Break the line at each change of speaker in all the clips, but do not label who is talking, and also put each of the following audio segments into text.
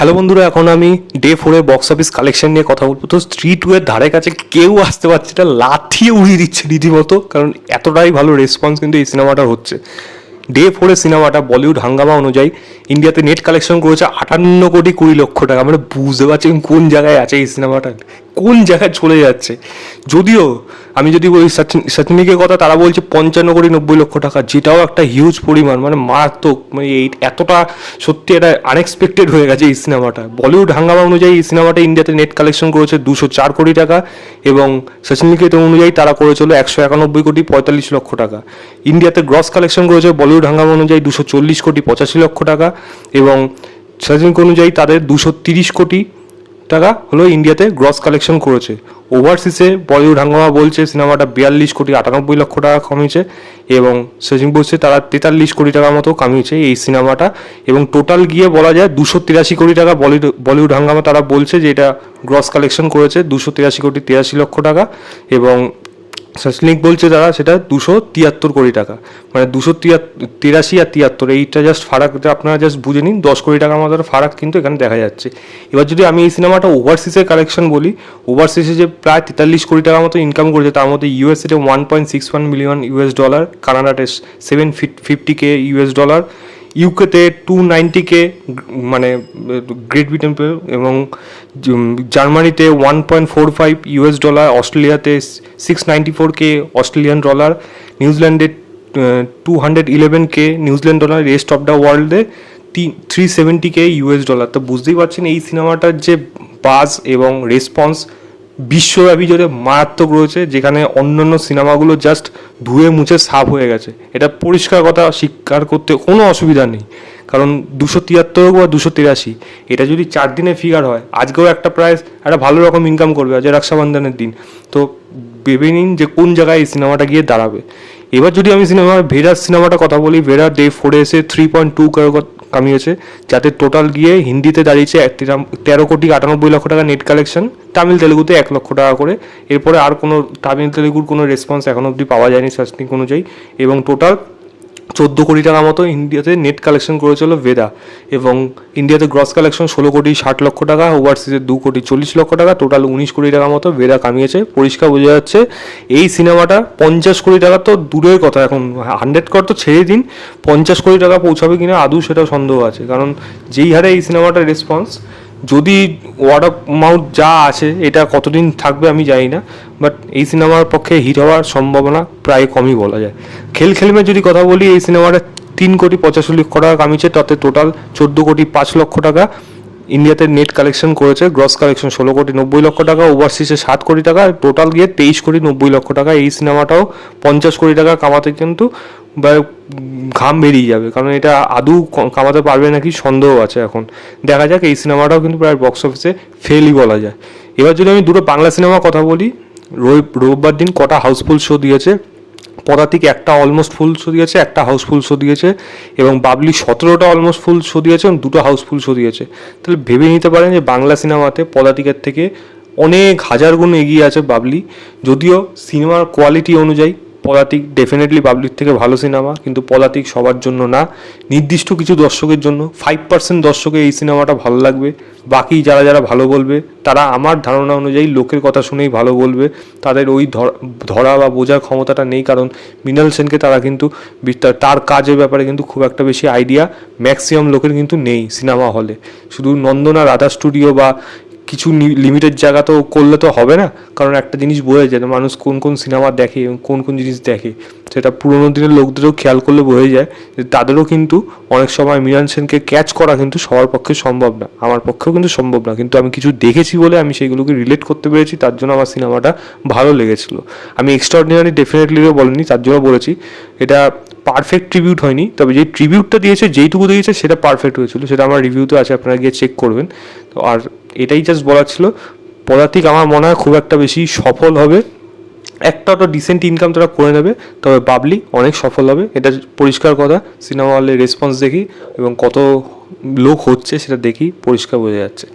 Hello বন্ধুরা, এখন আমি ডে 4 বক্স অফিস কালেকশন নিয়ে কথা বলবো। তো স্ত্রী 2 এর ধারে কাছে কেউ আসতে পারছে না, লাথিয়ে উড়িয়ে দিচ্ছে রীতিমতো, কারণ এতটাই ভালো রেসপন্স কিন্তু এই সিনেমাটার হচ্ছে। ডে 4 এর সিনেমাটা বলিউড হাঙ্গামা অনুযায়ী ইন্ডিয়াতে নেট কালেকশন করেছে 58,20,00,000 টাকা। মানে বুঝতে পারছি কোন জায়গায় আছে এই সিনেমাটা, কোন জায়গায় চলে যাচ্ছে। যদিও আমি যদি ওই সচিনিকের কথা, তারা বলছে 55,90,00,000 টাকা, যেটাও একটা হিউজ পরিমাণ, মানে মারাত্মক। মানে এই এতটা সত্যি এটা আনএক্সপেক্টেড হয়ে গেছে এই সিনেমাটা। বলিউড হাঙ্গামা অনুযায়ী এই সিনেমাটা ইন্ডিয়াতে নেট কালেকশন করেছে 204 কোটি টাকা, এবং সচিনিকেতন অনুযায়ী তারা করেছিল 191,45,00,000 টাকা। ইন্ডিয়াতে গ্রস কালেকশন করেছে বলিউড হাঙ্গামা অনুযায়ী 240,85,00,000 টাকা, এবং সচিনিক অনুযায়ী তাদের 230 কোটি টাকা হলো ইন্ডিয়াতে গ্রস কালেকশন করেছে। ওভারসিসে বলিউড হাঙ্গামা বলছে সিনেমাটা 42,98,00,000 টাকা কামিয়েছে, এবং সচিন বলছে তারা 43 কোটি টাকার মতো কামিয়েছে এই সিনেমাটা। এবং টোটাল গিয়ে বলা যায় 283 কোটি টাকা বলিউড হাঙ্গামা তারা বলছে যে এটা গ্রস কালেকশন করেছে 283,83,00,000 টাকা, এবং সচিনিক বলছে তারা সেটা 273 কোটি টাকা। মানে 283 আর 73, এইটা জাস্ট ফারাক, আপনারা জাস্ট বুঝে নিন, 10 কোটি টাকার মতো ফারাক কিন্তু এখানে দেখা যাচ্ছে। এবার যদি আমি এই সিনেমাটা ওভারসিসের কালেকশন বলি, ওভারসিসে যে প্রায় 43 কোটি টাকার মতো ইনকাম করেছে, তার মধ্যে ইউএসএতে $1.61 মিলিয়ন, কানাডাতে $750K, ইউকেতে $290K, মানে গ্রেট ব্রিটেন, এবং জার্মানিতে $1.45, অস্ট্রেলিয়াতে $694K, নিউজিল্যান্ডে $211K, রেস্ট অফ দ্য ওয়ার্ল্ডে $370K। তো বুঝতেই পারছেন এই সিনেমাটার যে বাজ এবং রেসপন্স বিশ্বব্যাপী জুড়ে মারাত্মক রয়েছে, যেখানে অন্যান্য সিনেমাগুলো জাস্ট ধুয়ে মুছে সাফ হয়ে গেছে। এটা পরিষ্কার কথা, স্বীকার করতে কোনো অসুবিধা নেই, কারণ 273 বা 283, এটা যদি 4 দিনে ফিগার হয়, আজকেও একটা প্রায় একটা ভালো রকম ইনকাম করবে, আজ রক্ষাবন্ধনের দিন। তো ভেবে নিন যে কোন জায়গায় এই সিনেমাটা গিয়ে দাঁড়াবে। এবার যদি আমি ভেরার সিনেমাটা কথা বলি, ভেরা ডে 4 এসে 3.2 করোড় কামিয়েছে, যাতে টোটাল গিয়ে হিন্দিতে দাঁড়িয়েছে 13,98,00,000 টাকা নেট কালেকশন, তামিল তেলেগুতে 1,00,000 টাকা করে। এরপরে আর কোনো তামিল তেলেগুর কোনো রেসপন্স এখনো অবধি পাওয়া যায়নি সার্চনিক অনুযায়ী, এবং টোটাল 14 কোটি টাকা মতো ইন্ডিয়াতে নেট কালেকশন করেছিল ভেদা, এবং ইন্ডিয়াতে গ্রস কালেকশন 16,60,00,000 টাকা, ওভারসিজে 2,40,00,000 টাকা, টোটাল 19 কোটি টাকা মতো ভেদা কামিয়েছে। পরিষ্কার বোঝা যাচ্ছে এই সিনেমাটা 50 কোটি টাকা তো দূরের কথা, এখন 100 করোড় তো ছেড়ে দিন, 50 কোটি টাকা পৌঁছাবে কিনা আদৌ সেটাও সন্দেহ আছে, কারণ যেই হারে এই সিনেমাটার রেসপন্স, যদি ওয়ার্ড অফ মাউথ যা আছে এটা কতদিন থাকবে আমি জানি না, বাট এই সিনেমার পক্ষে হিট হওয়ার সম্ভাবনা প্রায় কমই বলা যায়। খেলমে যদি কথা বলি, এই সিনেমাটা 3,85,00,000 টাকা কামিয়েছে, তাতে টোটাল 14,05,00,000 টাকা ইন্ডিয়াতে নেট কালেকশন করেছে, গ্রস কালেকশন 16,90,00,000 টাকা, ওভারসিসে 7 কোটি টাকা, টোটাল গিয়ে 23,90,00,000 টাকা। এই সিনেমাটাও 50 কোটি টাকা কামাতে কিন্তু বা ঘাম বেরিয়ে যাবে, কারণ এটা আদৌ কামাতে পারবে নাকি সন্দেহ আছে। এখন দেখা যাক, এই সিনেমাটাও কিন্তু প্রায় বক্স অফিসে ফেলই বলা যায়। এবার যদি আমি দুটো বাংলা সিনেমার কথা বলি, রোববার দিন কটা হাউসফুল শো দিয়েছে, পদাতিক একটা অলমোস্ট ফুল শো দিয়েছে, একটা হাউসফুল শো দিয়েছে, এবং বাবলি 17টা অলমোস্ট ফুল শো দিয়েছে, এবং 2টো হাউসফুল শো দিয়েছে। তাহলে ভেবে নিতে পারেন যে বাংলা সিনেমাতে পদাতিকের থেকে অনেক হাজার গুণ এগিয়ে আছে বাবলি। যদিও সিনেমার কোয়ালিটি অনুযায়ী পদাতিক ডেফিনেটলি বাবলির থেকে ভালো সিনেমা, কিন্তু পদাতিক সবার জন্য না, নির্দিষ্ট কিছু দর্শকের জন্য। 5% দর্শকের এই সিনেমাটা ভালো লাগবে, বাকি যারা যারা ভালো বলবে তারা আমার ধারণা অনুযায়ী লোকের কথা শুনেই ভালো বলবে, তাদের ওই ধরা বা বোঝার ক্ষমতাটা নেই, কারণ মৃণাল সেনকে তারা কিন্তু তার কাজের ব্যাপারে কিন্তু খুব একটা বেশি আইডিয়া ম্যাক্সিমাম লোকের কিন্তু নেই সিনেমা হলে। শুধু নন্দনা, রাধা স্টুডিও বা কিছু লিমিটেড জায়গা তো করলে তো হবে না, কারণ একটা জিনিস বোঝা যায় মানুষ কোন কোন সিনেমা দেখে এবং কোন কোন জিনিস দেখে, সেটা পুরোনো দিনের লোকদেরও খেয়াল করলে বোঝা যায় যে তাদেরও কিন্তু অনেক সময় মৃণাল সেনকে ক্যাচ করা কিন্তু সবার পক্ষে সম্ভব না, আমার পক্ষেও কিন্তু সম্ভব না, কিন্তু আমি কিছু দেখেছি বলে আমি সেইগুলোকে রিলেট করতে পেরেছি, তার জন্য আমার সিনেমাটা ভালো লেগেছিলো। আমি এক্সট্রাঅর্ডিনারি ডেফিনেটলিও বলিনি, তার জন্য বলেছি এটা পারফেক্ট ট্রিবিউট হয়নি, তবে যে ট্রিবিউটটা দিয়েছে, যেইটুকু দিয়েছে সেটা পারফেক্ট হয়েছিল, সেটা আমার রিভিউতে আছে, আপনারা গিয়ে চেক করবেন। তো আর এটাই জাস্ট বলার ছিল, পদাতিক আমার মনে হয় খুব একটা বেশি সফল হবে, একটা তো ডিসেন্ট ইনকাম তারা করে নেবে, তবে বাবলি অনেক সফল হবে, এটা পরিষ্কার কথা। সিনেমা হলে রেসপন্স দেখি এবং কত লোক হচ্ছে সেটা দেখি পরিষ্কার বোঝা যাচ্ছে।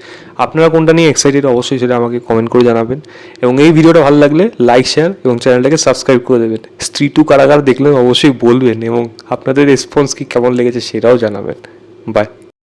আপনারা কোনটা নিয়ে এক্সাইটেড অবশ্যই সেটা আমাকে কমেন্ট করে জানাবেন, এবং এই ভিডিওটা ভালো লাগলে লাইক, শেয়ার এবং চ্যানেলটাকে সাবস্ক্রাইব করে দেবেন। স্ত্রী 2 কারাগার দেখলে অবশ্যই বলবেন, এবং আপনাদের রেসপন্স কি কেমন লেগেছে সেটাও জানাবেন। বাই।